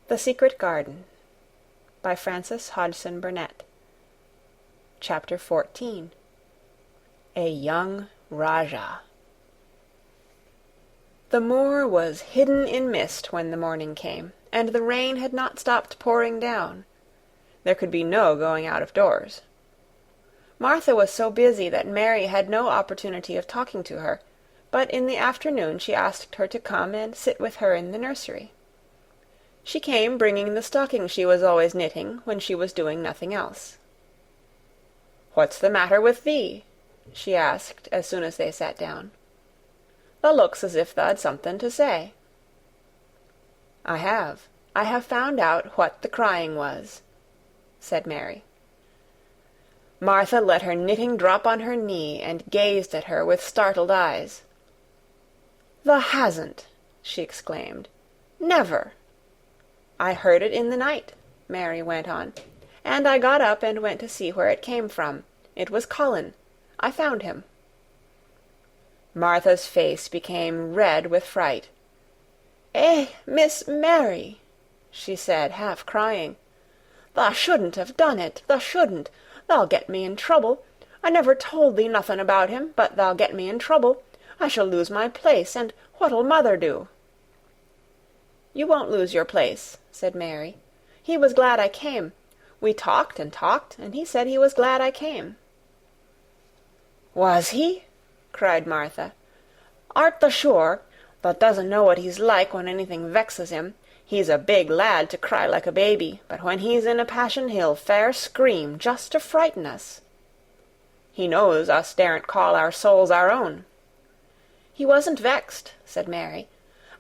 The Secret Garden by Frances Hodgson Burnett. Chapter 14. A Young Rajah. The moor was hidden in mist when the morning came, and the rain had not stopped pouring down. There could be no going out of doors. Martha was so busy that Mary had no opportunity of talking to her, but in the afternoon she asked her to come and sit with her in the nursery. She came bringing the stocking she was always knitting when she was doing nothing else. "What's the matter with thee?" she asked as soon as they sat down. "Thou looks as if thou'd something to say." I have found out what the crying was," said Mary. Martha let her knitting drop on her knee and gazed at her with startled eyes. "Thou hasn't!" she exclaimed. "Never!" "I heard it in the night," Mary went on, "and I got up and went to see where it came from. It was Colin. I found him." Martha's face became red with fright. "Eh, Miss Mary," she said, half crying. "Thou shouldn't have done it. Thou shouldn't. Thou'll get me in trouble. I never told thee nothing about him, but thou'll get me in trouble. I shall lose my place, and what'll mother do?" "You won't lose your place," said Mary. "He was glad I came. We talked and talked, and he said he was glad I came." "Was he?" cried Martha. "Art thou sure? Thou doesn't know what he's like when anything vexes him. He's a big lad to cry like a baby, but when he's in a passion he'll fair scream, just to frighten us. He knows us daren't call our souls our own." "He wasn't vexed," said Mary.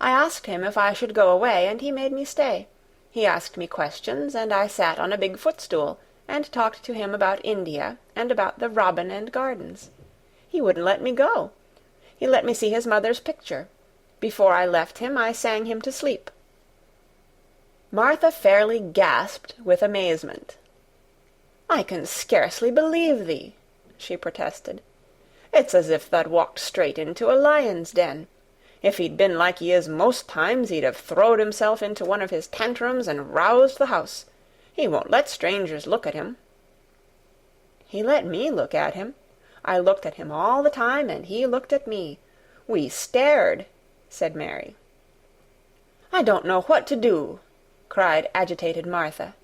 "I asked him if I should go away, and he made me stay. He asked me questions, and I sat on a big footstool, and talked to him about India, and about the robin and gardens. He wouldn't let me go. He let me see his mother's picture. Before I left him, I sang him to sleep." Martha fairly gasped with amazement. "I can scarcely believe thee," she protested. "It's as if thou'd walked straight into a lion's den. If he'd been like he is most times, he'd have throwed himself into one of his tantrums and roused the house. He won't let strangers look at him." "He let me look at him. I looked at him all the time, and he looked at me. We stared," said Mary. "I don't know what to do," cried agitated Martha.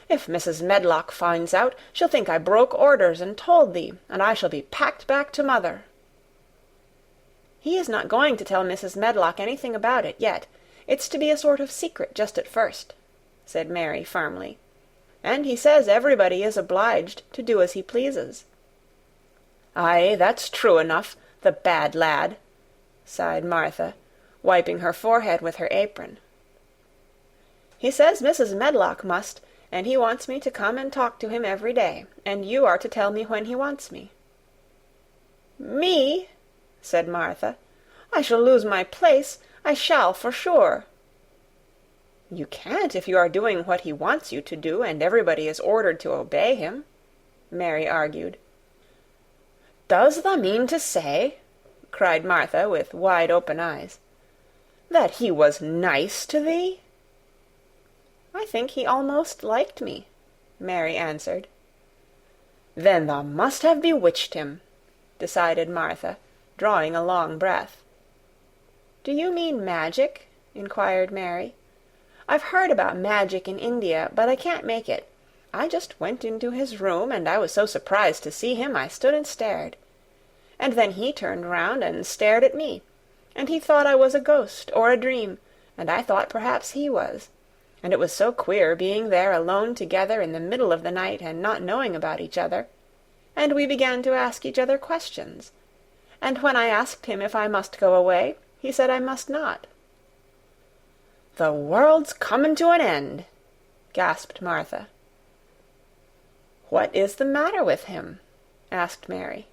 "If Mrs. Medlock finds out, she'll think I broke orders and told thee, and I shall be packed back to mother." "He is not going to tell Mrs. Medlock anything about it yet. It's to be a sort of secret just at first," said Mary firmly. "And he says everybody is obliged to do as he pleases." "Aye, that's true enough, the bad lad," sighed Martha, wiping her forehead with her apron. "He says Mrs. Medlock must, and he wants me to come and talk to him every day, and you are to tell me when he wants me." "Me?" said Martha. "I shall lose my place. I shall, for sure." "You can't if you are doing what he wants you to do, and everybody is ordered to obey him," Mary argued. "Does thou mean to say," cried Martha with wide-open eyes, "that he was nice to thee?" "I think he almost liked me," Mary answered. "Then thou must have bewitched him," decided Martha, drawing a long breath. "Do you mean magic?" inquired Mary. "I've heard about magic in India, but I can't make it. I just went into his room, and I was so surprised to see him I stood and stared. And then he turned round and stared at me, and he thought I was a ghost or a dream, and I thought perhaps he was. And it was so queer being there alone together in the middle of the night and not knowing about each other. And we began to ask each other questions. And when I asked him if I must go away, he said I must not." "The world's comin' to an end," gasped Martha. "What is the matter with him?" asked Mary.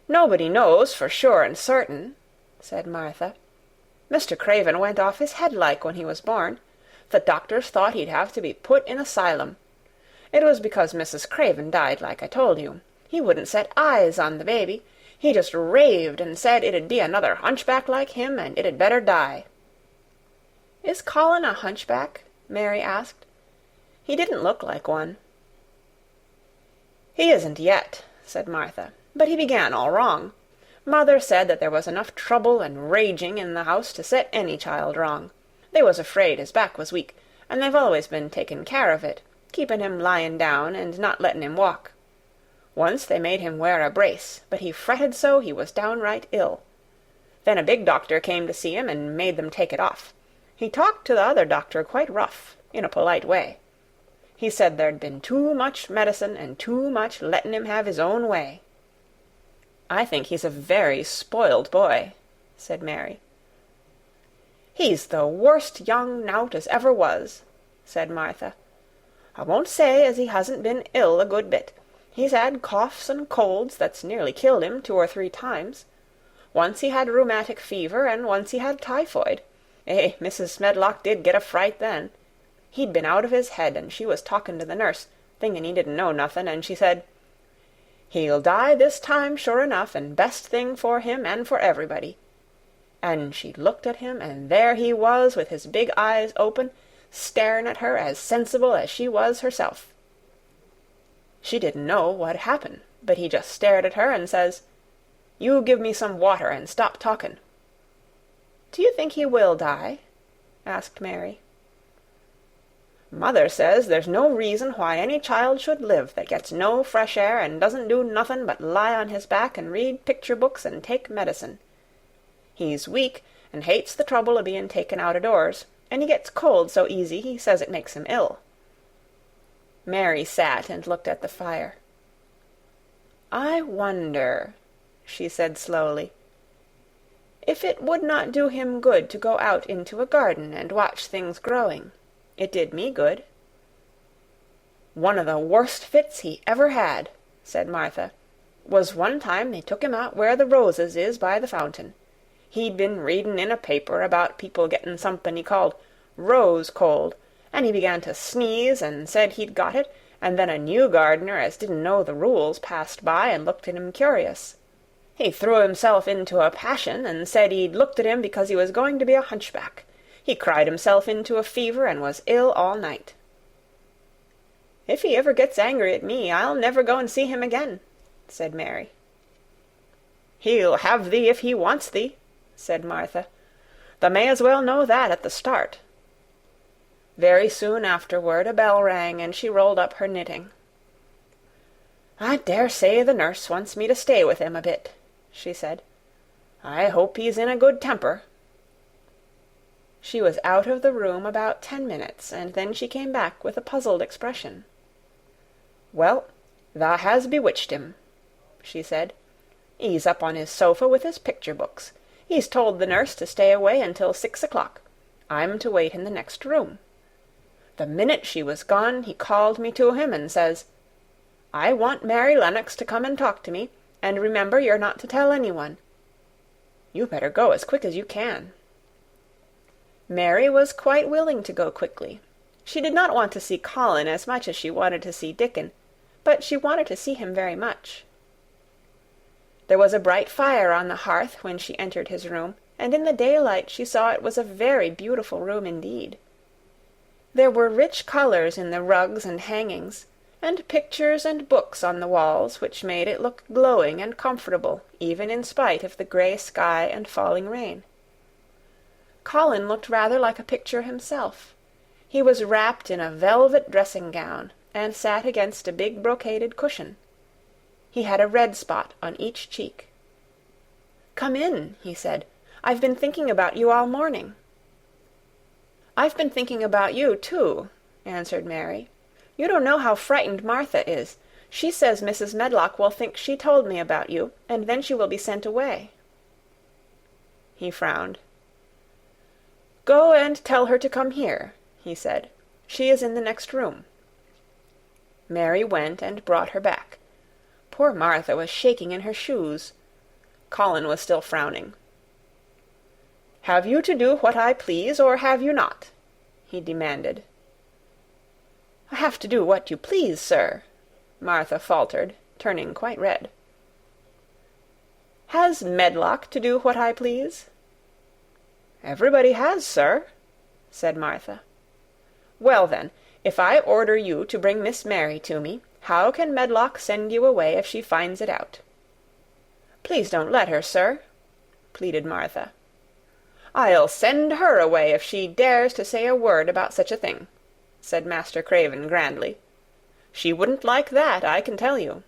"Nobody knows for sure and certain," said Martha. "Mr. Craven went off his head like when he was born. The doctors thought he'd have to be put in asylum. It was because Mrs. Craven died, like I told you. He wouldn't set eyes on the baby. He just raved and said it'd be another hunchback like him, and it'd better die." "Is Colin a hunchback?" Mary asked. He didn't look like one. He isn't yet, said Martha, but he began all wrong. Mother said that there was enough trouble and raging in the house to set any child wrong. They was afraid his back was weak, and they've always been taking care of it, keeping him lying down and not letting him walk. Once they made him wear a brace, but he fretted so he was downright ill. Then a big doctor came to see him and made them take it off. He talked to the other doctor quite rough, in a polite way. He said there'd been too much medicine and too much letting him have his own way. I think he's a very spoiled boy, said Mary. He's the worst young nowt as ever was, said Martha. I won't say as he hasn't been ill a good bit. He's had coughs and colds that's nearly killed him 2 or 3 times. Once he had rheumatic fever, and once he had typhoid. Mrs. Smedlock did get a fright then. He'd been out of his head, and she was talking to the nurse, thinking he didn't know nothing, and she said, "He'll die this time sure enough, and best thing for him and for everybody." And she looked at him, and there he was with his big eyes open, staring at her as sensible as she was herself. She didn't know what happened, but he just stared at her and says, "You give me some water and stop talking." "Do you think he will die?" asked Mary. "Mother says there's no reason why any child should live that gets no fresh air and doesn't do nothing but lie on his back and read picture books and take medicine. He's weak and hates the trouble of being taken out of doors, and he gets cold so easy he says it makes him ill." Mary sat and looked at the fire. "I wonder," she said slowly, "if it would not do him good to go out into a garden and watch things growing. It did me good." "One of the worst fits he ever had," said Martha, "was one time they took him out where the roses is by the fountain. He'd been reading in a paper about people getting something he called rose cold, and he began to sneeze and said he'd got it, and then a new gardener as didn't know the rules passed by and looked at him curious. He threw himself into a passion and said he'd looked at him because he was going to be a hunchback. He cried himself into a fever and was ill all night." "If he ever gets angry at me, I'll never go and see him again," said Mary. "He'll have thee if he wants thee," said Martha. "Thou may as well know that at the start." Very soon afterward a bell rang, and she rolled up her knitting. "I dare say the nurse wants me to stay with him a bit," she said. "I hope he's in a good temper." She was out of the room about 10 minutes, and then she came back with a puzzled expression. "Well, thou has bewitched him," she said. "He's up on his sofa with his picture books. He's told the nurse to stay away until 6 o'clock. I'm to wait in the next room. The minute she was gone, he called me to him and says, 'I want Mary Lennox to come and talk to me, and remember you're not to tell anyone. You better go as quick as you can.'" Mary was quite willing to go quickly. She did not want to see Colin as much as she wanted to see Dickon, but she wanted to see him very much. There was a bright fire on the hearth when she entered his room, and in the daylight she saw it was a very beautiful room indeed. There were rich colors in the rugs and hangings, and pictures and books on the walls which made it look glowing and comfortable even in spite of the grey sky and falling rain. Colin looked rather like a picture himself. He was wrapped in a velvet dressing-gown, and sat against a big brocaded cushion. He had a red spot on each cheek. "Come in," he said. "I've been thinking about you all morning." "I've been thinking about you, too," answered Mary. "You don't know how frightened Martha is. She says Mrs. Medlock will think she told me about you, and then she will be sent away." He frowned. "Go and tell her to come here," he said. "She is in the next room." Mary went and brought her back. Poor Martha was shaking in her shoes. Colin was still frowning. "Have you to do what I please, or have you not?" he demanded. "I have to do what you please, sir," Martha faltered, turning quite red. "Has Medlock to do what I please?" "Everybody has, sir," said Martha. Well, then, if I order you to bring Miss Mary to me, how can Medlock send you away if she finds it out?" "Please don't let her, sir," pleaded Martha. "I'll send her away if she dares to say a word about such a thing," said Master Craven grandly. "She wouldn't like that, I can tell you."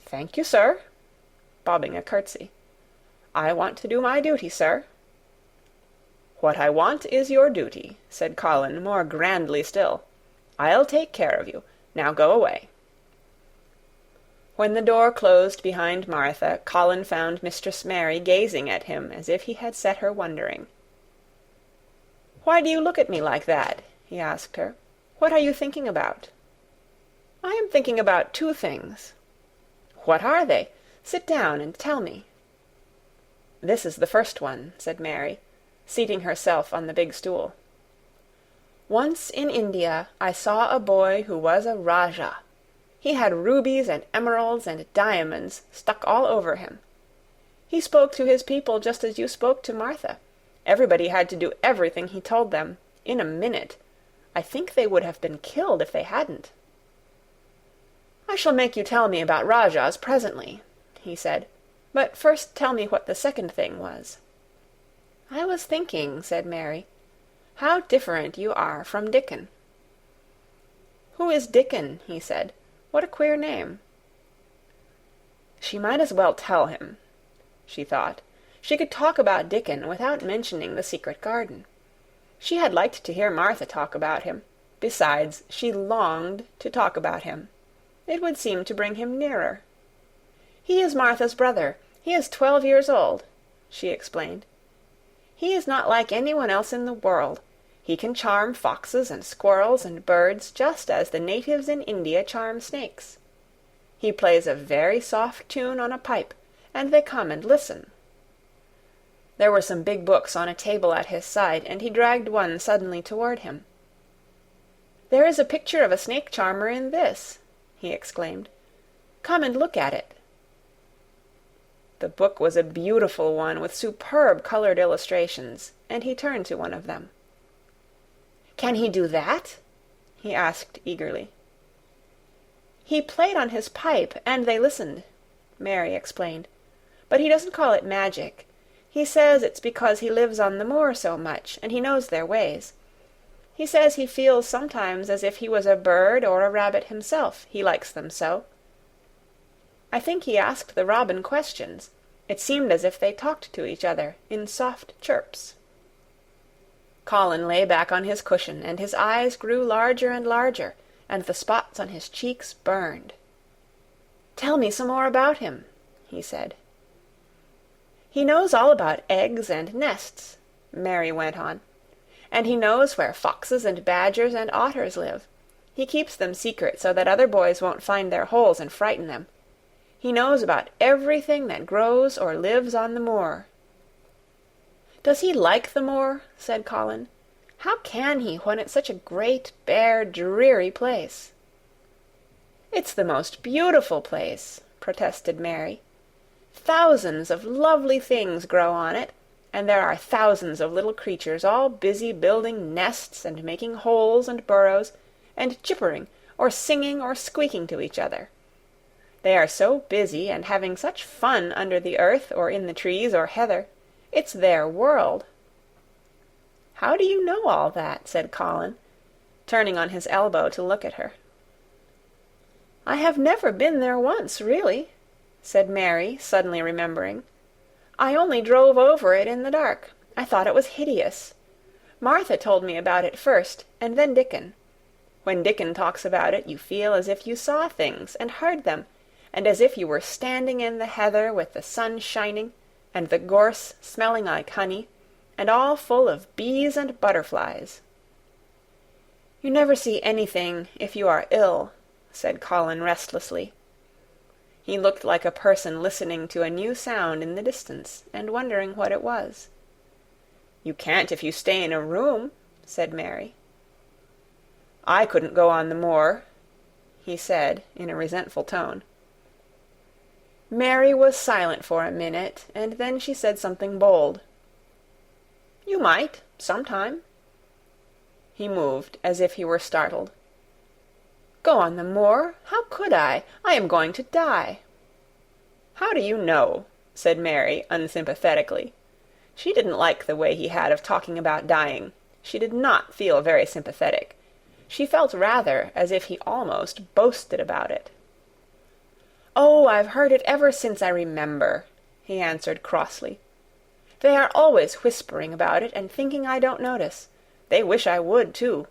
"Thank you, sir," bobbing a curtsy. "I want to do my duty, sir." "What I want is your duty," said Colin more grandly still. "I'll take care of you. Now go away." When the door closed behind Martha, Colin found Mistress Mary gazing at him as if he had set her wondering. "Why do you look at me like that?" he asked her. "What are you thinking about?" "I am thinking about two things." "What are they? Sit down and tell me." "This is the first one," said Mary, seating herself on the big stool. "Once in India I saw a boy who was a Rajah. He had rubies and emeralds and diamonds stuck all over him. He spoke to his people just as you spoke to Martha. Everybody had to do everything he told them, in a minute. I think they would have been killed if they hadn't." "I shall make you tell me about Rajahs presently," he said. "But first tell me what the second thing was." "I was thinking," said Mary, "how different you are from Dickon." "Who is Dickon?" he said. "What a queer name." She might as well tell him, she thought. She could talk about Dickon without mentioning the secret garden. She had liked to hear Martha talk about him. Besides, she longed to talk about him. It would seem to bring him nearer. "He is Martha's brother. He is 12 years old," she explained. "He is not like anyone else in the world. He can charm foxes and squirrels and birds just as the natives in India charm snakes. He plays a very soft tune on a pipe, and they come and listen." There were some big books on a table at his side, and he dragged one suddenly toward him. "There is a picture of a snake charmer in this," he exclaimed. "Come and look at it." The book was a beautiful one with superb colored illustrations, and he turned to one of them. "Can he do that?" he asked eagerly. "He played on his pipe, and they listened," Mary explained. "But he doesn't call it magic. He says it's because he lives on the moor so much, and he knows their ways. He says he feels sometimes as if he was a bird or a rabbit himself, he likes them so. I think he asked the robin questions. It seemed as if they talked to each other in soft chirps." Colin lay back on his cushion, and his eyes grew larger and larger, and the spots on his cheeks burned. "Tell me some more about him," he said. "He knows all about eggs and nests," Mary went on. "And he knows where foxes and badgers and otters live. He keeps them secret so that other boys won't find their holes and frighten them. He knows about everything that grows or lives on the moor." "Does he like the moor?" said Colin. "How can he when it's such a great, bare, dreary place?" "It's the most beautiful place," protested Mary. "Thousands of lovely things grow on it, and there are thousands of little creatures all busy building nests and making holes and burrows, and chippering or singing or squeaking to each other. They are so busy and having such fun under the earth or in the trees or heather. It's their world." "How do you know all that?" said Colin, turning on his elbow to look at her. "I have never been there once, really," said Mary, suddenly remembering. "I only drove over it in the dark. I thought it was hideous. Martha told me about it first, and then Dickon. When Dickon talks about it, you feel as if you saw things and heard them, and as if you were standing in the heather with the sun shining, and the gorse smelling like honey, and all full of bees and butterflies." "You never see anything if you are ill," said Colin restlessly. He looked like a person listening to a new sound in the distance and wondering what it was. "You can't if you stay in a room," said Mary. "I couldn't go on the moor," he said in a resentful tone. Mary was silent for a minute, and then she said something bold. "You might, sometime." He moved as if he were startled. "Go on the moor? How could I? I am going to die." "How do you know?" said Mary unsympathetically. She didn't like the way he had of talking about dying. She did not feel very sympathetic. She felt rather as if he almost boasted about it. "Oh, I've heard it ever since I remember," he answered crossly. "They are always whispering about it and thinking I don't notice. They wish I would, too."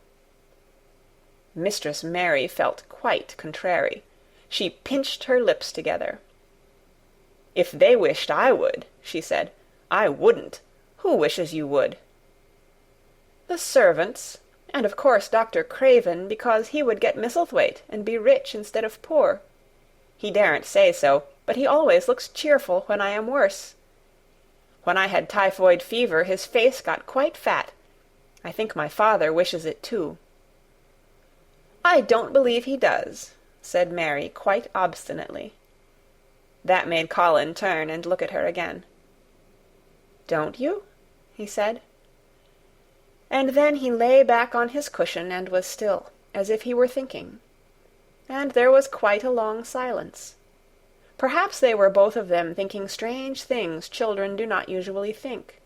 Mistress Mary felt quite contrary. She pinched her lips together. "If they wished I would," she said, "I wouldn't. Who wishes you would?" "The servants, and of course Dr. Craven, because he would get Misselthwaite and be rich instead of poor. He daren't say so, but he always looks cheerful when I am worse. When I had typhoid fever his face got quite fat. I think my father wishes it too." "I don't believe he does," said Mary quite obstinately. That made Colin turn and look at her again. "Don't you?" he said. And then he lay back on his cushion and was still, as if he were thinking. And there was quite a long silence. Perhaps they were both of them thinking strange things children do not usually think.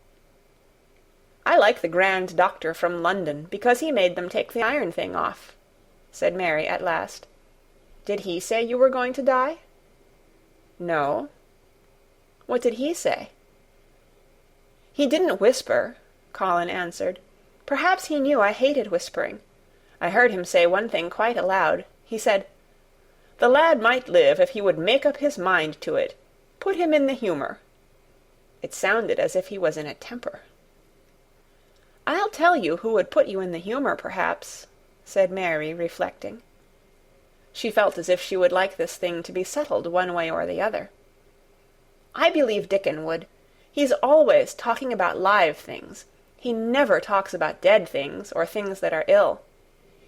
"I like the grand doctor from London, because he made them take the iron thing off," said Mary at last. "Did he say you were going to die?" "No." "What did he say?" "He didn't whisper," Colin answered. "Perhaps he knew I hated whispering. I heard him say one thing quite aloud. He said, 'The lad might live if he would make up his mind to it. Put him in the humour.' It sounded as if he was in a temper." "I'll tell you who would put you in the humour, perhaps," said Mary, reflecting. She felt as if she would like this thing to be settled one way or the other. "I believe Dickon would. He's always talking about live things. He never talks about dead things or things that are ill.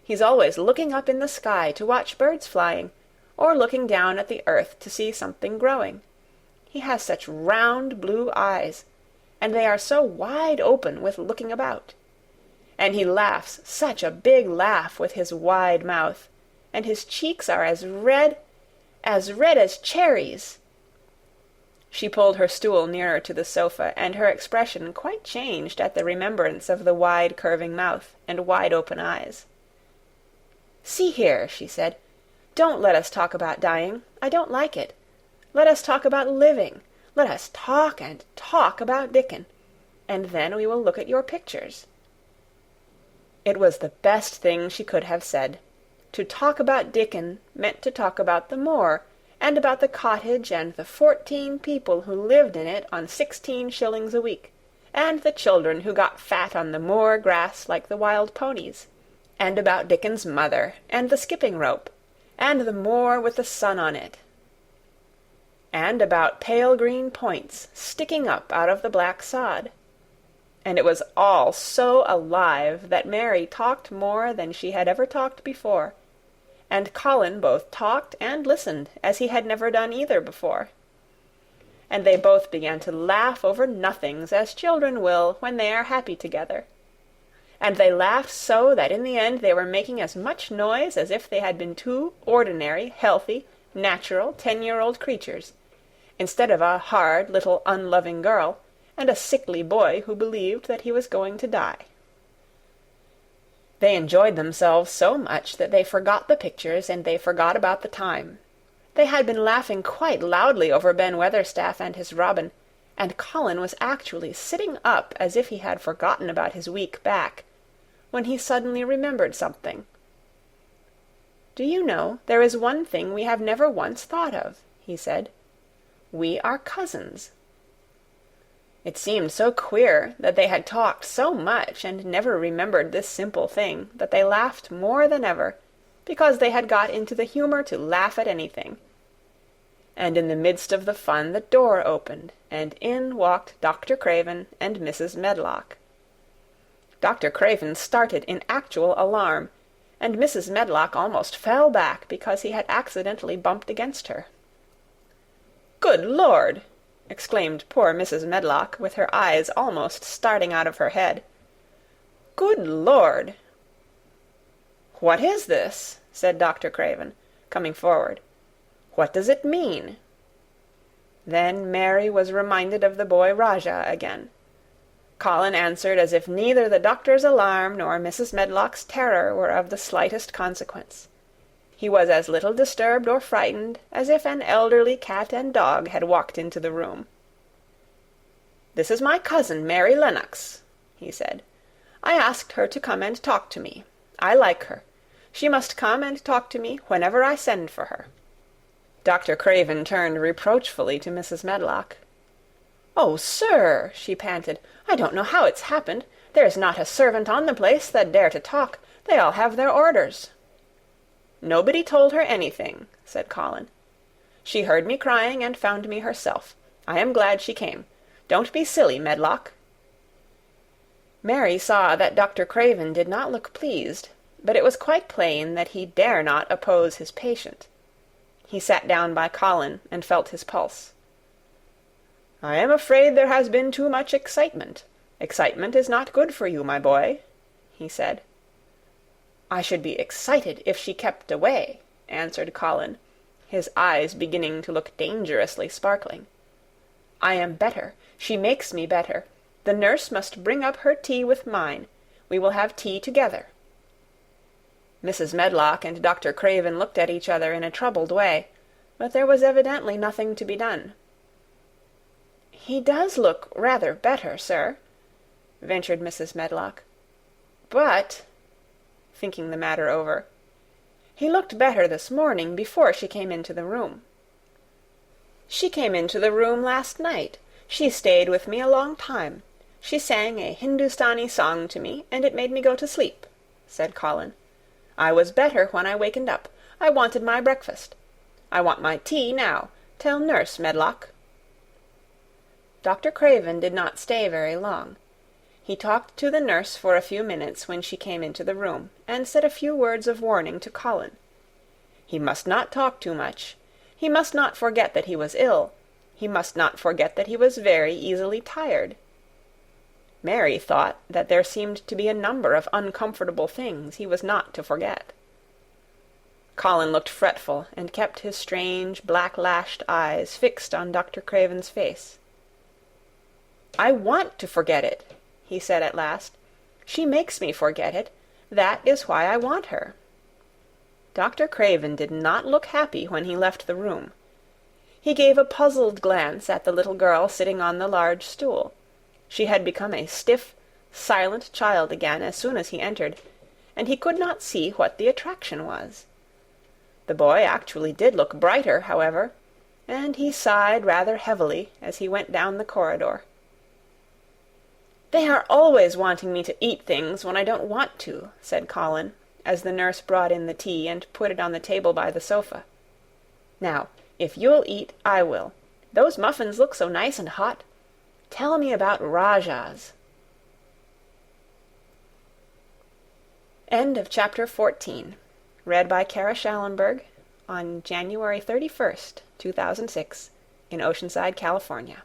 He's always looking up in the sky to watch birds flying, or looking down at the earth to see something growing. He has such round blue eyes, and they are so wide open with looking about. And he laughs such a big laugh with his wide mouth, and his cheeks are as red as cherries." She pulled her stool nearer to the sofa, and her expression quite changed at the remembrance of the wide curving mouth and wide open eyes. "See here," she said, "don't let us talk about dying. I don't like it. Let us talk about living. Let us talk and talk about Dickon, and then we will look at your pictures." It was the best thing she could have said. To talk about Dickon meant to talk about the moor, and about the cottage and the 14 people who lived in it on 16 shillings a week, and the children who got fat on the moor grass like the wild ponies, and about Dickon's mother, and the skipping rope, and the moor with the sun on it, and about pale green points sticking up out of the black sod. And it was all so alive that Mary talked more than she had ever talked before, and Colin both talked and listened as he had never done either before. And they both began to laugh over nothings, as children will when they are happy together. And they laughed so that in the end they were making as much noise as if they had been two ordinary, healthy, natural 10-year-old creatures, instead of a hard little unloving girl, and a sickly boy who believed that he was going to die. They enjoyed themselves so much that they forgot the pictures and they forgot about the time. They had been laughing quite loudly over Ben Weatherstaff and his robin, and Colin was actually sitting up as if he had forgotten about his weak back, when he suddenly remembered something. "Do you know, there is one thing we have never once thought of," he said. "We are cousins." It seemed so queer that they had talked so much and never remembered this simple thing that they laughed more than ever, because they had got into the humour to laugh at anything. And in the midst of the fun the door opened, and in walked Dr. Craven and Mrs. Medlock. Dr. Craven started in actual alarm, and Mrs. Medlock almost fell back because he had accidentally bumped against her. "Good Lord!" exclaimed poor Mrs. Medlock, with her eyes almost starting out of her head. "Good Lord!" "What is this?" said Dr. Craven, coming forward. "What does it mean?" Then Mary was reminded of the boy Rajah again. Colin answered as if neither the doctor's alarm nor Mrs. Medlock's terror were of the slightest consequence. He was as little disturbed or frightened as if an elderly cat and dog had walked into the room. "This is my cousin, Mary Lennox," he said. "I asked her to come and talk to me. I like her. She must come and talk to me whenever I send for her." Dr. Craven turned reproachfully to Mrs. Medlock. "Oh, sir," she panted, "I don't know how it's happened. There's not a servant on the place that dare to talk. They all have their orders." "Nobody told her anything," said Colin. "She heard me crying and found me herself. I am glad she came. Don't be silly, Medlock." Mary saw that Dr. Craven did not look pleased, but it was quite plain that he dare not oppose his patient. He sat down by Colin and felt his pulse. "I am afraid there has been too much excitement. Excitement is not good for you, my boy," he said. "I should be excited if she kept away," answered Colin, his eyes beginning to look dangerously sparkling. "I am better. She makes me better. The nurse must bring up her tea with mine. We will have tea together." Mrs. Medlock and Dr. Craven looked at each other in a troubled way, but there was evidently nothing to be done. "He does look rather better, sir," ventured Mrs. Medlock. "But," thinking the matter over, "he looked better this morning before she came into the room." "She came into the room last night. She stayed with me a long time. She sang a Hindustani song to me, and it made me go to sleep," said Colin. "I was better when I wakened up. I wanted my breakfast. I want my tea now. Tell Nurse, Medlock." Dr. Craven did not stay very long. He talked to the nurse for a few minutes when she came into the room, and said a few words of warning to Colin. He must not talk too much. He must not forget that he was ill. He must not forget that he was very easily tired. Mary thought that there seemed to be a number of uncomfortable things he was not to forget. Colin looked fretful, and kept his strange, black-lashed eyes fixed on Dr. Craven's face. "I want to forget it," he said at last. "She makes me forget it. That is why I want her." Dr. Craven did not look happy when he left the room. He gave a puzzled glance at the little girl sitting on the large stool. She had become a stiff, silent child again as soon as he entered, and he could not see what the attraction was. The boy actually did look brighter, however, and he sighed rather heavily as he went down the corridor. "They are always wanting me to eat things when I don't want to," said Colin, as the nurse brought in the tea and put it on the table by the sofa. "Now, if you'll eat, I will. Those muffins look so nice and hot. Tell me about Rajahs." End of chapter 14. Read by Kara Shallenberg on January 31st, 2006, in Oceanside, California.